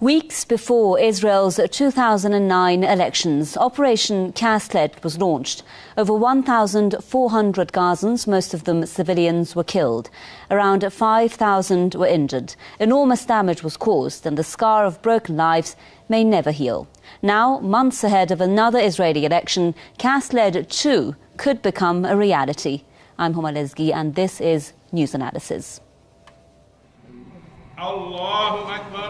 Weeks before Israel's 2009 elections, Operation Cast Lead was launched. Over 1,400 Gazans, most of them civilians, were killed. Around 5,000 were injured. Enormous damage was caused, and the scar of broken lives may never heal. Now, months ahead of another Israeli election, Cast Lead too could become a reality. I'm Homa Lezgi, and this is News Analysis. Allahu Akbar.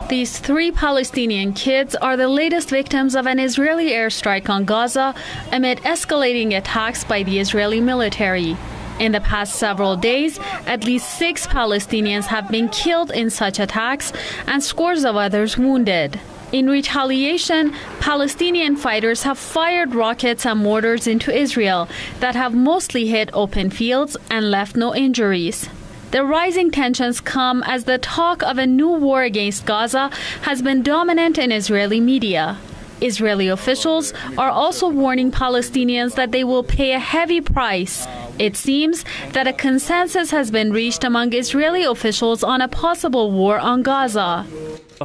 These three Palestinian kids are the latest victims of an Israeli airstrike on Gaza amid escalating attacks by the Israeli military. In the past several days, at least 6 Palestinians have been killed in such attacks and scores of others wounded. In retaliation, Palestinian fighters have fired rockets and mortars into Israel that have mostly hit open fields and left no injuries. The rising tensions come as the talk of a new war against Gaza has been dominant in Israeli media. Israeli officials are also warning Palestinians that they will pay a heavy price. It seems that a consensus has been reached among Israeli officials on a possible war on Gaza.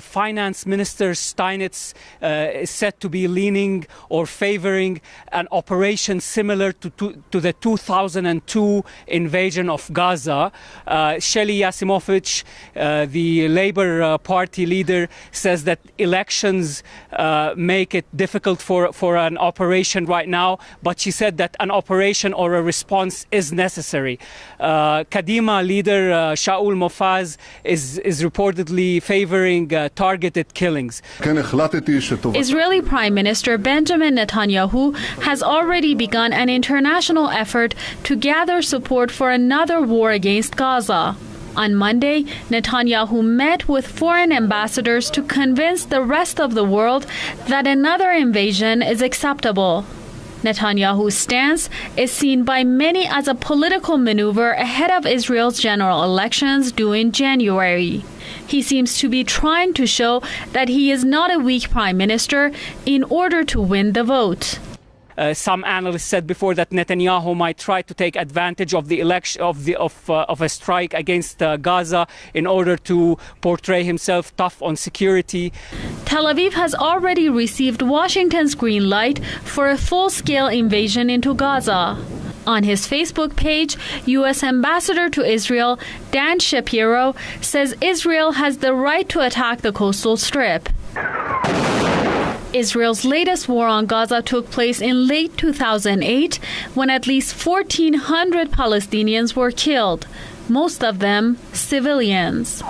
Finance Minister Steinitz is said to be leaning or favoring an operation similar to the 2002 invasion of Gaza. Shelly Yasimovich, the Labour Party leader, says that elections make it difficult for an operation right now, but she said that an operation or a response is necessary. Kadima leader Shaul Mofaz is reportedly favoring targeted killings. Israeli Prime Minister Benjamin Netanyahu has already begun an international effort to gather support for another war against Gaza. On Monday, Netanyahu met with foreign ambassadors to convince the rest of the world that another invasion is acceptable. Netanyahu's stance is seen by many as a political maneuver ahead of Israel's general elections due in January. He seems to be trying to show that he is not a weak prime minister in order to win the vote. Some analysts said before that Netanyahu might try to take advantage of the election of a strike against Gaza in order to portray himself tough on security. Tel Aviv has already received Washington's green light for a full-scale invasion into Gaza. On his Facebook page, U.S. Ambassador to Israel Dan Shapiro says Israel has the right to attack the coastal strip. Israel's latest war on Gaza took place in late 2008 when at least 1,400 Palestinians were killed, most of them civilians.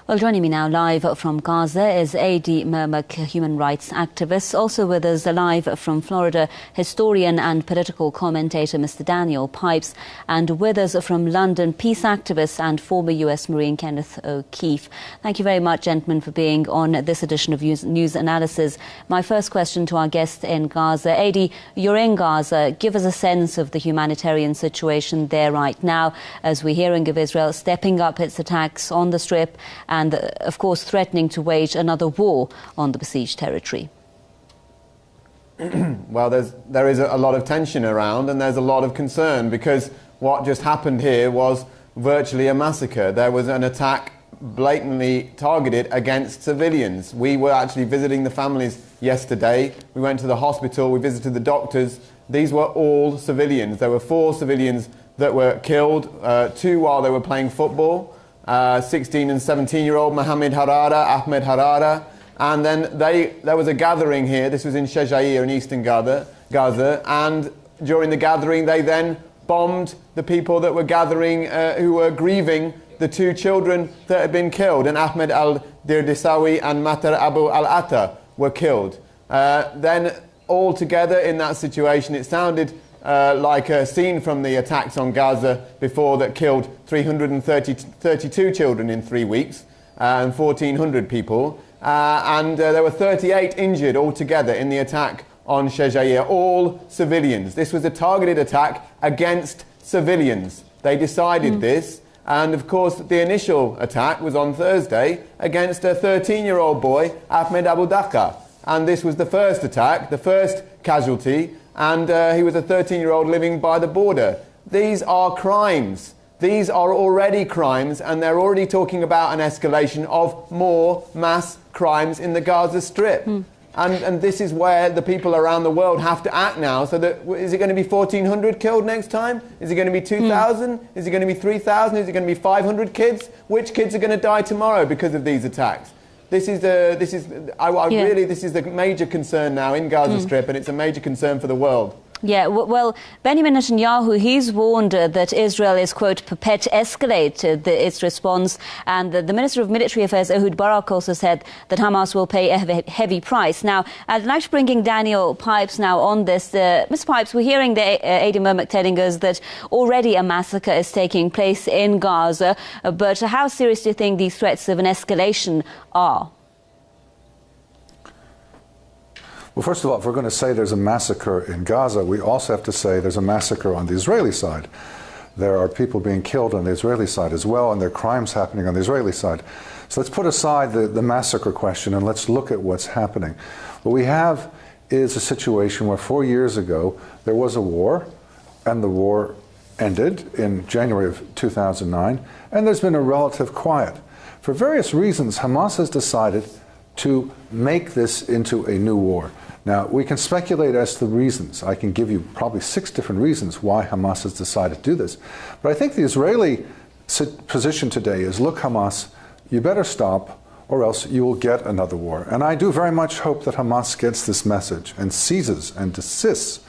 Well, joining me now live from Gaza is Adi Mermak, human rights activist. Also with us live from Florida, historian and political commentator Mr. Daniel Pipes. And with us from London, peace activist and former U.S. Marine Kenneth O'Keefe. Thank you very much, gentlemen, for being on this edition of News Analysis. My first question to our guest in Gaza. Adi, you're in Gaza. Give us a sense of the humanitarian situation there right now as we're hearing of Israel stepping up its attacks on the Strip and, of course, threatening to wage another war on the besieged territory. Well, there is a lot of tension around, and there's a lot of concern because what just happened here was virtually a massacre. There was an attack blatantly targeted against civilians. We were actually visiting the families yesterday. We went to the hospital, we visited the doctors. These were all civilians. There were 4 civilians that were killed, 2 while they were playing football. 16 and 17-year-old Mohammed Harara, Ahmed Harara, and then there was a gathering here. This was in Shejair in eastern Gaza, and during the gathering they then bombed the people that were gathering, who were grieving the 2 children that had been killed, and Ahmed al-Dirdisawi and Matar Abu al-Atta were killed. Then all together in that situation, it sounded like a scene from the attacks on Gaza before that killed 332 children in 3 weeks and 1,400 people. And there were 38 injured altogether in the attack on Shejair, all civilians. This was a targeted attack against civilians. They decided this. And of course, the initial attack was on Thursday against a 13-year-old boy, Ahmed Abu Daqqa. and this was the first attack, the first casualty, and he was a 13-year-old living by the border. These are crimes. These are already crimes, and they're already talking about an escalation of more mass crimes in the Gaza Strip. And this is where the people around the world have to act now. So that, is it going to be 1,400 killed next time? Is it going to be 2,000? Is it going to be 3,000? Is it going to be 500 kids? Which kids are going to die tomorrow because of these attacks? This is the major concern now in Gaza Strip, and it's a major concern for the world. Yeah, well, Benjamin Netanyahu, he's warned that Israel is, quote, escalate its response. And the Minister of Military Affairs, Ehud Barak, also said that Hamas will pay a heavy price. Now, I'd like to bring in Daniel Pipes now on this. Mr. Pipes, we're hearing the Adi Murmak telling us that already a massacre is taking place in Gaza. But how serious do you think these threats of an escalation are? Well, first of all, if we're going to say there's a massacre in Gaza, we also have to say there's a massacre on the Israeli side. There are people being killed on the Israeli side as well, and there are crimes happening on the Israeli side. So let's put aside the massacre question and let's look at what's happening. What we have is a situation where 4 years ago there was a war, and the war ended in January of 2009, and there's been a relative quiet. For various reasons, Hamas has decided to make this into a new war. Now, we can speculate as to the reasons. I can give you probably 6 different reasons why Hamas has decided to do this. But I think the Israeli position today is, look, Hamas, you better stop or else you will get another war. And I do very much hope that Hamas gets this message and seizes and desists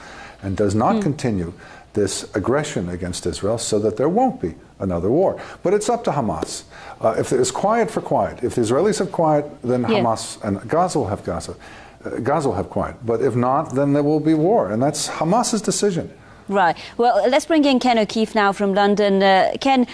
and does not continue this aggression against Israel so that there won't be another war. But it's up to Hamas. If there's quiet for quiet, if the Israelis have quiet, then Hamas and Gaza will have Gaza will have quiet. But if not, then there will be war. And that's Hamas's decision. Right. Well, let's bring in Ken O'Keefe now from London. Ken,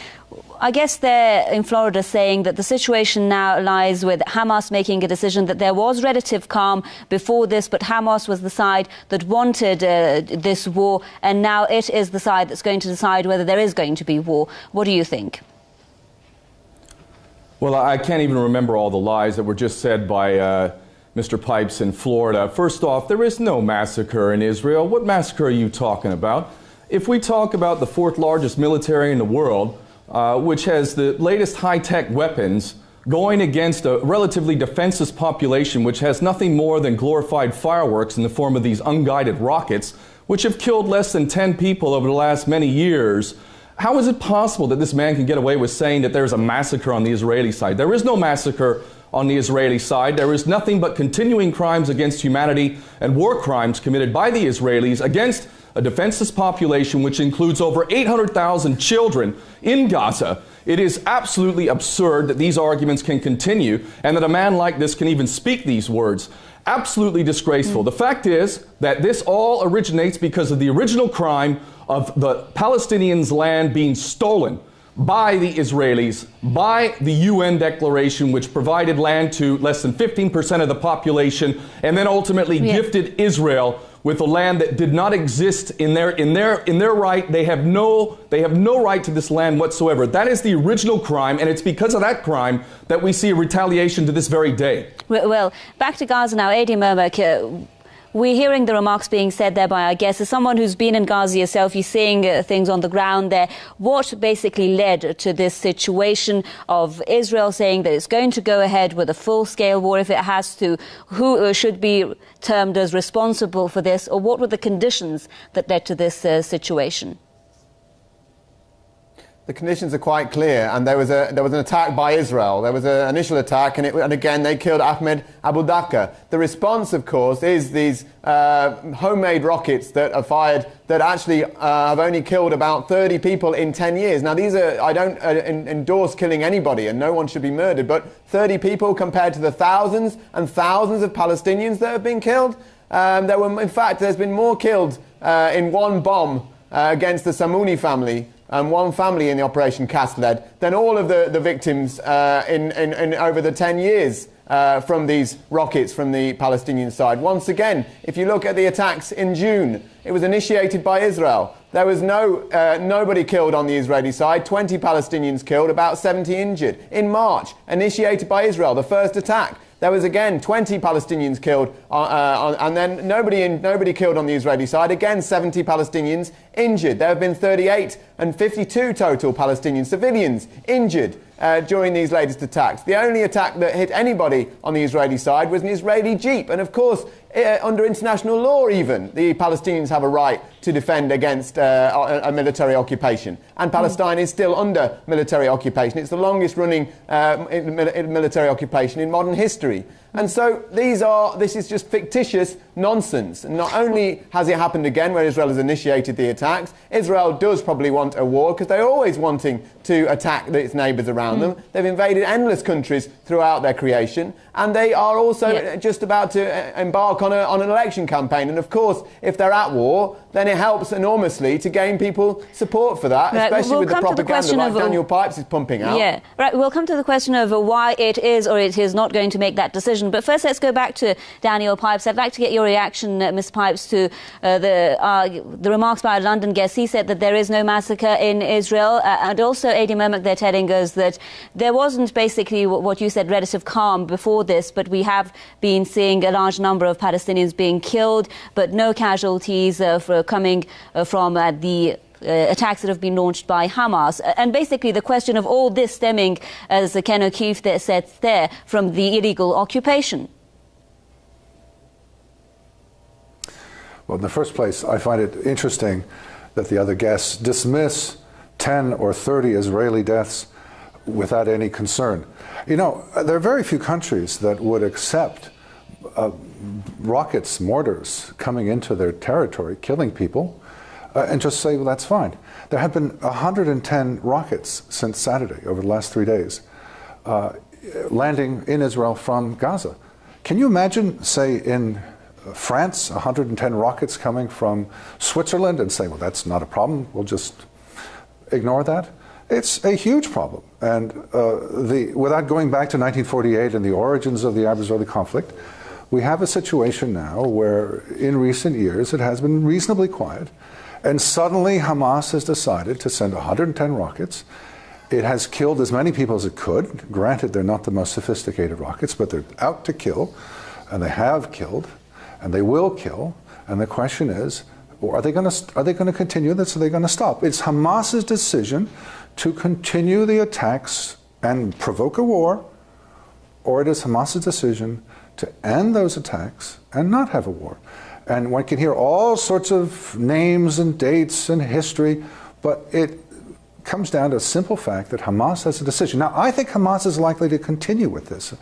I guess they're in Florida saying that the situation now lies with Hamas making a decision that there was relative calm before this, but Hamas was the side that wanted this war, and now it is the side that's going to decide whether there is going to be war. What do you think? Well, I can't even remember all the lies that were just said by Mr. Pipes in Florida. First off, there is no massacre in Israel. What massacre are you talking about? If we talk about the 4th largest military in the world, which has the latest high-tech weapons, going against a relatively defenseless population which has nothing more than glorified fireworks in the form of these unguided rockets, which have killed less than 10 people over the last many years, how is it possible that this man can get away with saying that there's a massacre on the Israeli side? There is no massacre on the Israeli side. There is nothing but continuing crimes against humanity and war crimes committed by the Israelis against a defenseless population which includes over 800,000 children in Gaza. It is absolutely absurd that these arguments can continue and that a man like this can even speak these words. Absolutely disgraceful. The fact is that this all originates because of the original crime of the Palestinians' land being stolen by the Israelis, by the UN declaration, which provided land to less than 15% of the population, and then ultimately gifted Israel with a land that did not exist in their right. They have no right to this land whatsoever. That is the original crime, and it's because of that crime that we see a retaliation to this very day. Well, back to Gaza now. Adi Murmak, we're hearing the remarks being said there by our guest. As someone who's been in Gaza yourself, you're seeing things on the ground there. What basically led to this situation of Israel saying that it's going to go ahead with a full-scale war if it has to? Who should be termed as responsible for this, or what were the conditions that led to this situation? The conditions are quite clear, and there was an attack by Israel. There was an initial attack, and again they killed Ahmed Abu Daqqa. The response, of course, is these homemade rockets that are fired that actually have only killed about 30 people in 10 years. Now, these are, I don't endorse killing anybody, and no one should be murdered, but 30 people compared to the thousands and thousands of Palestinians that have been killed. In fact, there's been more killed in one bomb against the Samuni family, one family in the Operation Cast Lead, than all of the victims in over the 10 years from these rockets from the Palestinian side. Once again, if you look at the attacks in June, it was initiated by Israel. There was nobody killed on the Israeli side, 20 Palestinians killed, about 70 injured. In March, initiated by Israel, the first attack. there was again 20 Palestinians killed, and then nobody killed on the Israeli side. Again, 70 Palestinians injured. There have been 38 and 52 total Palestinian civilians injured during these latest attacks. The only attack that hit anybody on the Israeli side was an Israeli jeep. And of course, under international law even, the Palestinians have a right to defend against a military occupation. And Palestine is still under military occupation. It's the longest running military occupation in modern history. And so this is just fictitious nonsense. And not only has it happened again where Israel has initiated the attacks, Israel does probably want a war because they're always wanting to attack its neighbours around them. They've invaded endless countries throughout their creation, and they are also just about to embark on an election campaign. And of course, if they're at war, then it helps enormously to gain people support for that, especially with the propaganda like Daniel Pipes is pumping out. Yeah, right. We'll come to the question of why it is or it is not going to make that decision. But first, let's go back to Daniel Pipes. I'd like to get your reaction, Ms. Pipes, to the remarks by our London guest. He said that there is no massacre in Israel. And also, Adi Mermak, they're telling us that there wasn't basically what you said, relative calm before this, but we have been seeing a large number of Palestinians being killed, but no casualties coming from the attacks that have been launched by Hamas. And basically the question of all this stemming, as Ken O'Keefe said there, from the illegal occupation. Well, in the first place, I find it interesting that the other guests dismiss 10 or 30 Israeli deaths without any concern. You know, there are very few countries that would accept rockets, mortars coming into their territory, killing people, and just say, well, that's fine. There have been 110 rockets since Saturday, over the last 3 days, landing in Israel from Gaza. Can you imagine, say, in France, 110 rockets coming from Switzerland and say, well, that's not a problem, we'll just ignore that? It's a huge problem. And without going back to 1948 and the origins of the Arab-Israeli conflict, we have a situation now where in recent years it has been reasonably quiet, and suddenly Hamas has decided to send 110 rockets. It has killed as many people as it could. Granted, they're not the most sophisticated rockets, but they're out to kill, and they have killed, and they will kill. And the question is, are they going to continue this? Or are they going to stop? It's Hamas's decision to continue the attacks and provoke a war, or it is Hamas's decision to end those attacks and not have a war. And one can hear all sorts of names and dates and history, but it comes down to a simple fact that Hamas has a decision. Now, I think Hamas is likely to continue with this,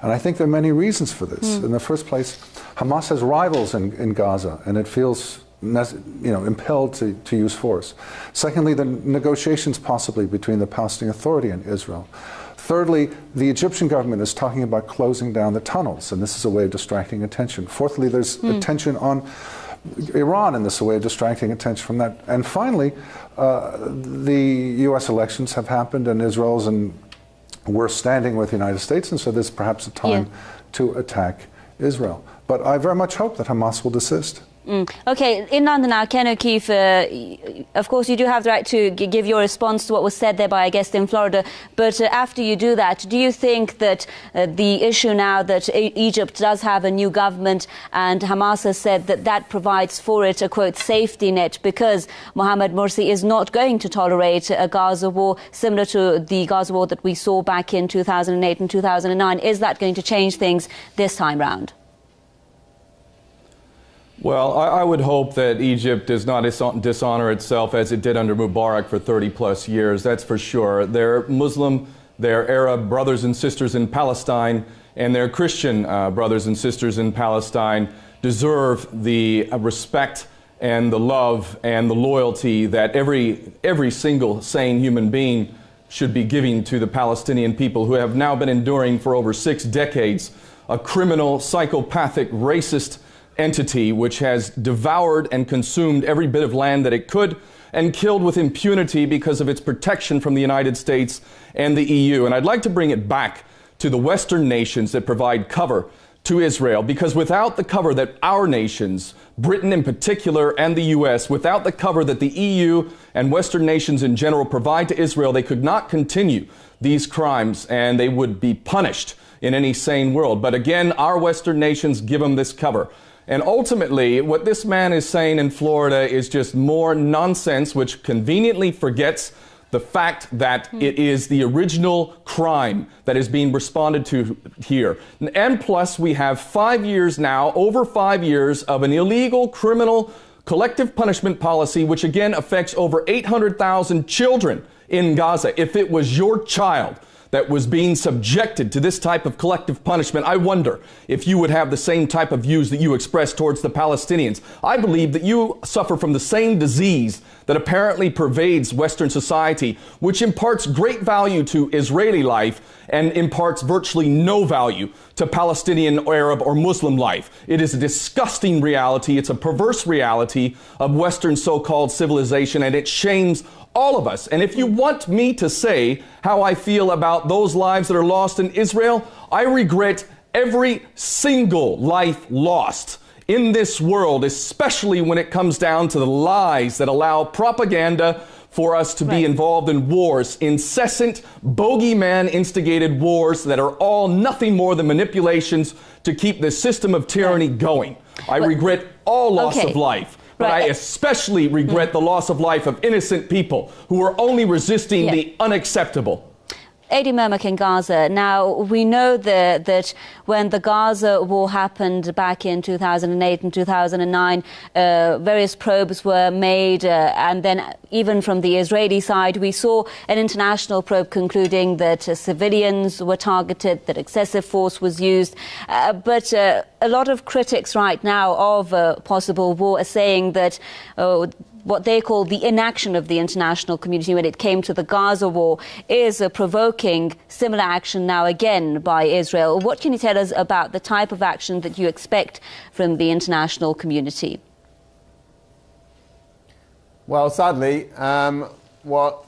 and I think there are many reasons for this. In the first place, Hamas has rivals in Gaza, and it feels impelled to use force. Secondly, the negotiations possibly between the Palestinian Authority and Israel. Thirdly, the Egyptian government is talking about closing down the tunnels, and this is a way of distracting attention. Fourthly, there's attention on Iran, and this is a way of distracting attention from that. And finally, the U.S. elections have happened, and we're standing with the United States, and so there's perhaps a time to attack Israel. But I very much hope that Hamas will desist. Okay, in London now, Ken O'Keefe, of course you do have the right to give your response to what was said there by a guest in Florida, but after you do that, do you think that the issue now that Egypt does have a new government and Hamas has said that that provides for it a, quote, safety net because Mohamed Morsi is not going to tolerate a Gaza war similar to the Gaza war that we saw back in 2008 and 2009, is that going to change things this time round? Well, I would hope that Egypt does not dishonor itself as it did under Mubarak for 30-plus years, that's for sure. Their Muslim, their Arab brothers and sisters in Palestine, and their Christian brothers and sisters in Palestine deserve the respect and the love and the loyalty that every single sane human being should be giving to the Palestinian people who have now been enduring for over 6 decades a criminal, psychopathic, racist entity which has devoured and consumed every bit of land that it could and killed with impunity because of its protection from the United States and the EU. And I'd like to bring it back to the Western nations that provide cover to Israel, because without the cover that our nations, Britain in particular and the US, without the cover that the EU and Western nations in general provide to Israel, they could not continue these crimes and they would be punished in any sane world. But again, our Western nations give them this cover. And ultimately, what this man is saying in Florida is just more nonsense, which conveniently forgets the fact that it is the original crime that is being responded to here. And plus, we have 5 years now, over 5 years, of an illegal criminal collective punishment policy, which again affects over 800,000 children in Gaza. If it was your child that was being subjected to this type of collective punishment, I wonder if you would have the same type of views that you express towards the Palestinians. I believe that you suffer from the same disease that apparently pervades Western society, which imparts great value to Israeli life and imparts virtually no value to Palestinian, Arab, or Muslim life. It is a disgusting reality. It's a perverse reality of Western so-called civilization, and it shames all of us. And if you want me to say how I feel about those lives that are lost in Israel, I regret every single life lost in this world, especially when it comes down to the lies that allow propaganda for us to be involved in wars, incessant, bogeyman-instigated wars that are all nothing more than manipulations to keep the system of tyranny going. I regret all loss of life. But I especially regret the loss of life of innocent people who are only resisting the unacceptable. Adi Murmak in Gaza. Now, we know that when the Gaza war happened back in 2008 and 2009, various probes were made, and then even from the Israeli side, we saw an international probe concluding that civilians were targeted, that excessive force was used. But a lot of critics right now of a possible war are saying that what they call the inaction of the international community when it came to the Gaza war is provoking similar action now again by Israel. What can you tell us about the type of action that you expect from the international community? Well, sadly, what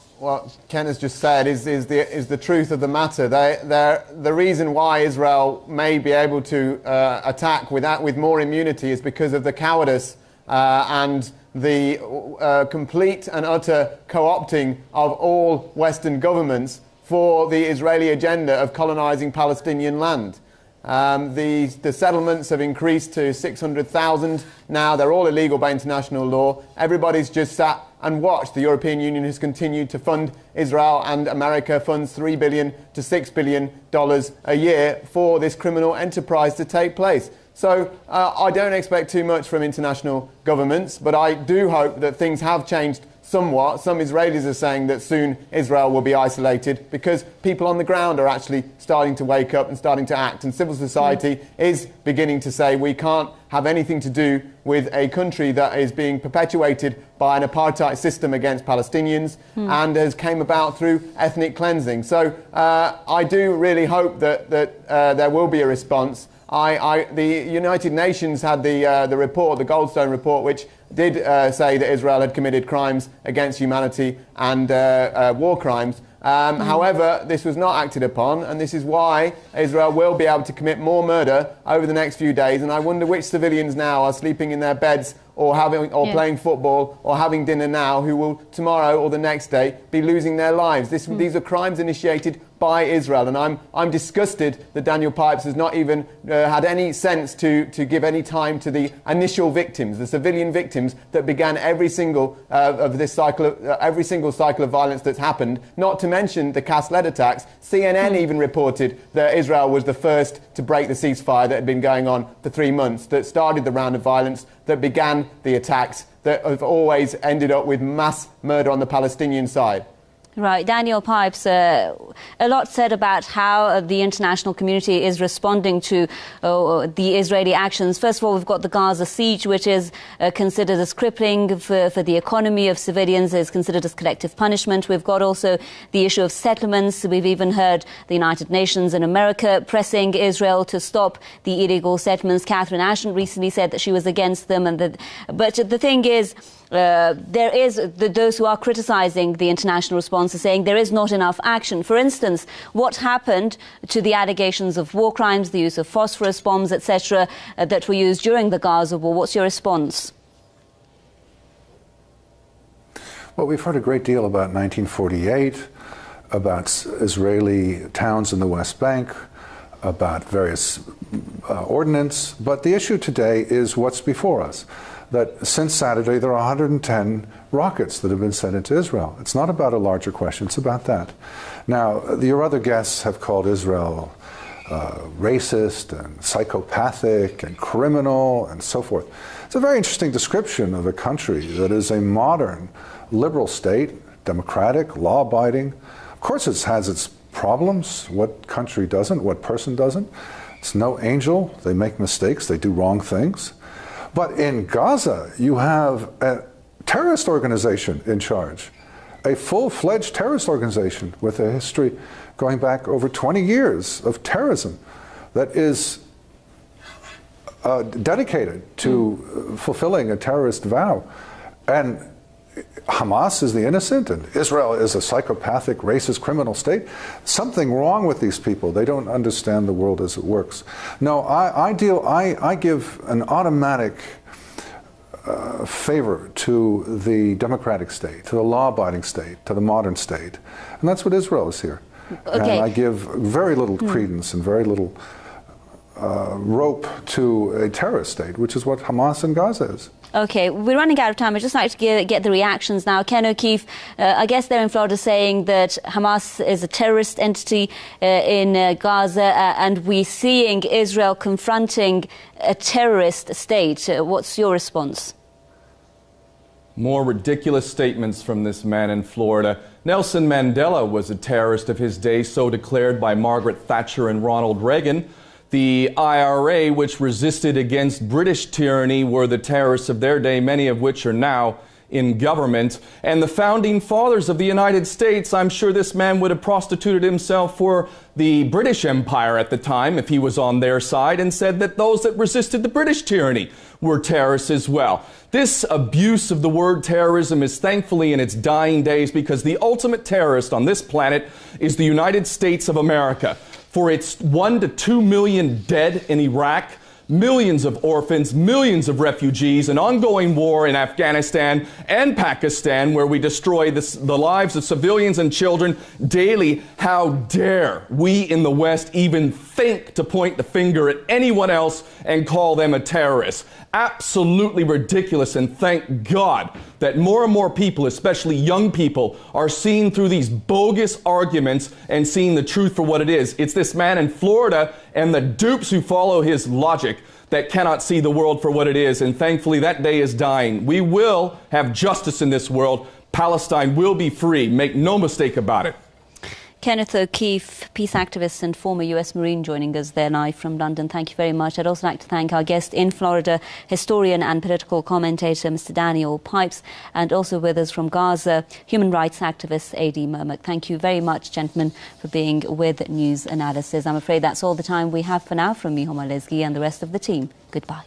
Ken has just said is the truth of the matter. The reason why Israel may be able to attack with more immunity is because of the cowardice and the complete and utter co-opting of all Western governments for the Israeli agenda of colonizing Palestinian land. The settlements have increased to 600,000 now. They're all illegal by international law. Everybody's just sat and watched. The European Union has continued to fund Israel, and America funds $3 billion to $6 billion a year for this criminal enterprise to take place. So I don't expect too much from international governments, but I do hope that things have changed somewhat. Some Israelis are saying that soon Israel will be isolated because people on the ground are actually starting to wake up and starting to act. And civil society is beginning to say we can't have anything to do with a country that is being perpetuated by an apartheid system against Palestinians and has came about through ethnic cleansing. So I do really hope that there will be a response. The United Nations had the report, the Goldstone report, which did say that Israel had committed crimes against humanity and war crimes. However, this was not acted upon, and this is why Israel will be able to commit more murder over the next few days. And I wonder which civilians now are sleeping in their beds or playing football or having dinner now who will tomorrow or the next day be losing their lives. These are crimes initiated by Israel, and I'm disgusted that Daniel Pipes has not even had any sense to give any time to the initial victims, the civilian victims that began every single cycle of violence that's happened. Not to mention the Cast lead attacks. CNN even reported that Israel was the first to break the ceasefire that had been going on for 3 months, that started the round of violence, that began the attacks that have always ended up with mass murder on the Palestinian side. Right, Daniel Pipes, a lot said about how the international community is responding to the Israeli actions. First of all, we've got the Gaza siege, which is considered as crippling for the economy of civilians, is considered as collective punishment. We've got also the issue of settlements. We've even heard the United Nations and America pressing Israel to stop the illegal settlements. Catherine Ashton recently said that she was against them. But the thing is, there is those who are criticizing the international response are saying there is not enough action. For instance, what happened to the allegations of war crimes, the use of phosphorus bombs, etc., that were used during the Gaza war? What's your response? Well, we've heard a great deal about 1948, about Israeli towns in the West Bank, about various ordinance, but the issue today is what's before us. That since Saturday there are 110 rockets that have been sent into Israel. It's not about a larger question, it's about that. Now, your other guests have called Israel racist and psychopathic and criminal and so forth. It's a very interesting description of a country that is a modern liberal state, democratic, law-abiding. Of course it has its problems. What country doesn't? What person doesn't? It's no angel. They make mistakes. They do wrong things. But in Gaza, you have a terrorist organization in charge, a full-fledged terrorist organization with a history going back over 20 years of terrorism that is dedicated to fulfilling a terrorist vow. And Hamas is the innocent, and Israel is a psychopathic, racist, criminal state. Something wrong with these people. They don't understand the world as it works. No, I give an automatic favor to the democratic state, to the law-abiding state, to the modern state. And that's what Israel is here. Okay. And I give very little credence and very little rope to a terrorist state, which is what Hamas in Gaza is. Okay, we're running out of time. I'd just like to get the reactions now. Ken O'Keefe, I guess they're in Florida saying that Hamas is a terrorist entity in Gaza, and we're seeing Israel confronting a terrorist state. What's your response? More ridiculous statements from this man in Florida. Nelson Mandela was a terrorist of his day, so declared by Margaret Thatcher and Ronald Reagan. The IRA, which resisted against British tyranny, were the terrorists of their day, many of which are now in government. And the founding fathers of the United States, I'm sure this man would have prostituted himself for the British Empire at the time if he was on their side, and said that those that resisted the British tyranny were terrorists as well. This abuse of the word terrorism is thankfully in its dying days, because the ultimate terrorist on this planet is the United States of America. For its 1 to 2 million dead in Iraq, millions of orphans, millions of refugees, an ongoing war in Afghanistan and Pakistan where we destroy the lives of civilians and children daily. How dare we in the West even think to point the finger at anyone else and call them a terrorist? Absolutely ridiculous, and thank God that more and more people, especially young people, are seeing through these bogus arguments and seeing the truth for what it is. It's this man in Florida and the dupes who follow his logic that cannot see the world for what it is, and thankfully that day is dying. We will have justice in this world. Palestine will be free. Make no mistake about it. Kenneth O'Keefe, peace activist and former US Marine, joining us there live from London. Thank you very much. I'd also like to thank our guest in Florida, historian and political commentator Mr. Daniel Pipes, and also with us from Gaza, human rights activist A.D. Murmuk. Thank you very much, gentlemen, for being with News Analysis. I'm afraid that's all the time we have for now. From me, Homa Lezgi, and the rest of the team, goodbye.